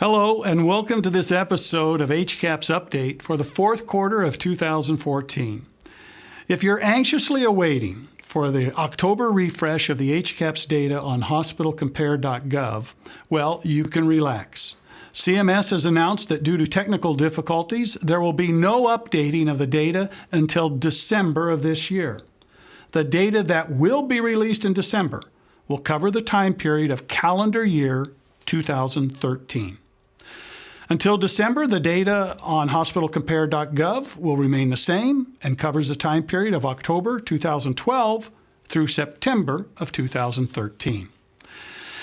Hello and welcome to this episode of HCAHPS Update for the fourth quarter of 2014. If you're anxiously awaiting for the October refresh of the HCAHPS data on hospitalcompare.gov, well, you can relax. CMS has announced that due to technical difficulties, there will be no updating of the data until December of this year. The data that will be released in December will cover the time period of calendar year 2013. Until December, the data on hospitalcompare.gov will remain the same and covers the time period of October 2012 through September of 2013.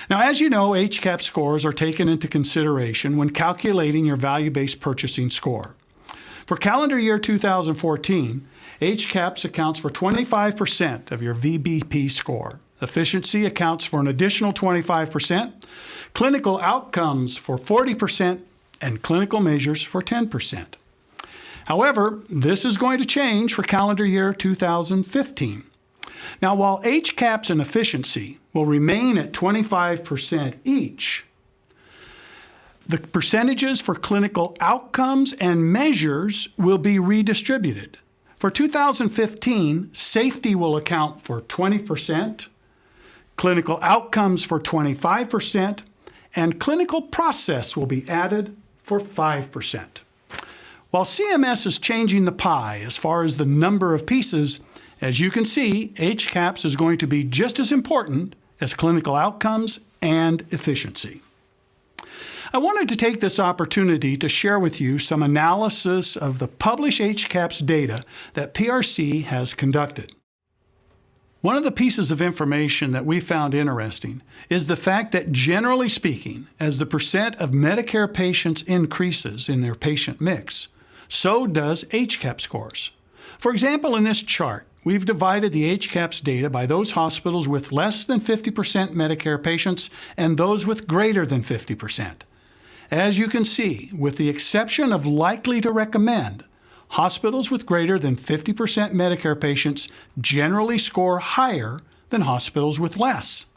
Now, as you know, HCAHPS scores are taken into consideration when calculating your value-based purchasing score. For calendar year 2014, HCAHPS accounts for 25% of your VBP score. Efficiency accounts for an additional 25%, clinical outcomes for 40%, and clinical measures for 10%. However, this is going to change for calendar year 2015. Now, while HCAHPS and efficiency will remain at 25% each, the percentages for clinical outcomes and measures will be redistributed. For 2015, safety will account for 20%, clinical outcomes for 25%, and clinical process will be added for 5%. While CMS is changing the pie as far as the number of pieces, as you can see, HCAHPS is going to be just as important as clinical outcomes and efficiency. I wanted to take this opportunity to share with you some analysis of the published HCAHPS data that PRC has conducted. One of the pieces of information that we found interesting is the fact that, generally speaking, as the percent of Medicare patients increases in their patient mix, so does HCAHPS scores. For example, in this chart, we've divided the HCAHPS data by those hospitals with less than 50% Medicare patients and those with greater than 50%. As you can see, with the exception of likely to recommend, hospitals with greater than 50% Medicare patients generally score higher than hospitals with less.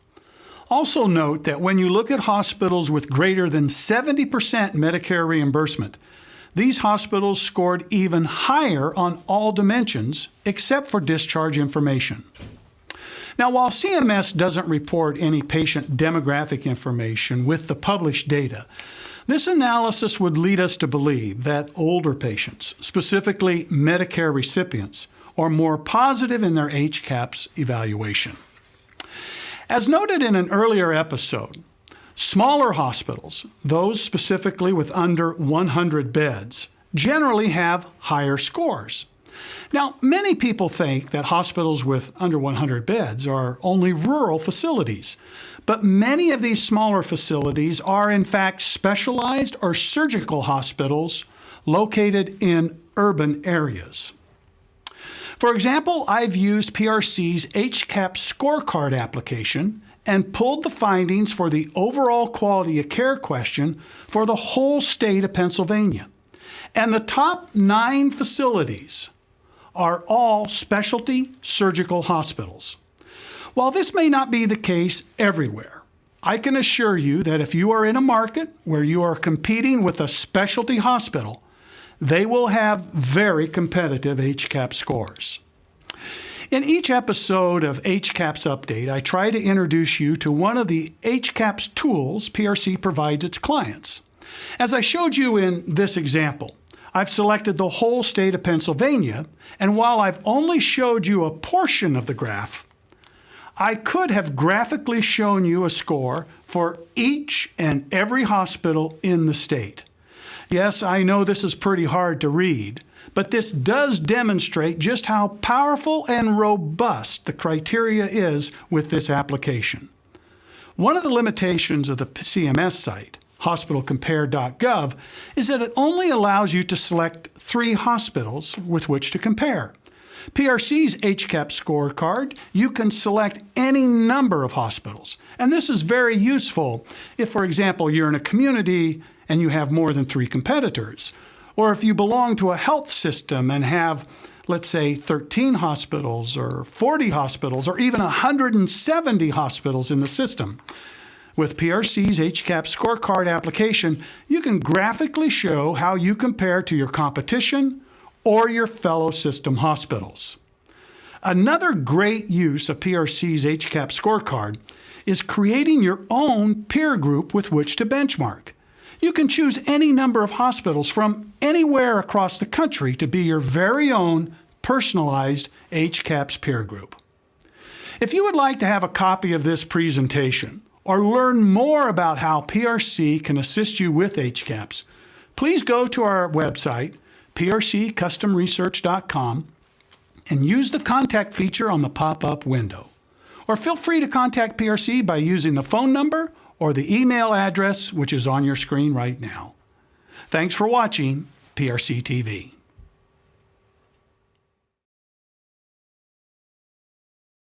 Also note that when you look at hospitals with greater than 70% Medicare reimbursement, these hospitals scored even higher on all dimensions except for discharge information. Now, while CMS doesn't report any patient demographic information with the published data, this analysis would lead us to believe that older patients, specifically Medicare recipients, are more positive in their HCAHPS evaluation. As noted in an earlier episode, smaller hospitals, those specifically with under 100 beds, generally have higher scores. Now, many people think that hospitals with under 100 beds are only rural facilities, but many of these smaller facilities are in fact specialized or surgical hospitals located in urban areas. For example, I've used PRC's HCAHPS scorecard application and pulled the findings for the overall quality of care question for the whole state of Pennsylvania. And the top 9 facilities are all specialty surgical hospitals. While this may not be the case everywhere, I can assure you that if you are in a market where you are competing with a specialty hospital, they will have very competitive HCAHPS scores. In each episode of HCAHPS Update, I try to introduce you to one of the HCAHPS tools PRC provides its clients. As I showed you in this example, I've selected the whole state of Pennsylvania, and while I've only showed you a portion of the graph, I could have graphically shown you a score for each and every hospital in the state. Yes, I know this is pretty hard to read, but this does demonstrate just how powerful and robust the criteria is with this application. One of the limitations of the CMS site, hospitalcompare.gov, is that it only allows you to select 3 hospitals with which to compare. PRC's HCAHPS scorecard, you can select any number of hospitals. And this is very useful if, for example, you're in a community and you have more than 3 competitors. Or if you belong to a health system and have, let's say, 13 hospitals or 40 hospitals or even 170 hospitals in the system. With PRC's HCAHPS scorecard application, you can graphically show how you compare to your competition or your fellow system hospitals. Another great use of PRC's HCAHPS scorecard is creating your own peer group with which to benchmark. You can choose any number of hospitals from anywhere across the country to be your very own personalized HCAHPS peer group. If you would like to have a copy of this presentation or learn more about how PRC can assist you with HCAHPS, please go to our website, prccustomresearch.com, and use the contact feature on the pop-up window. Or feel free to contact PRC by using the phone number or the email address which is on your screen right now. Thanks for watching PRC TV.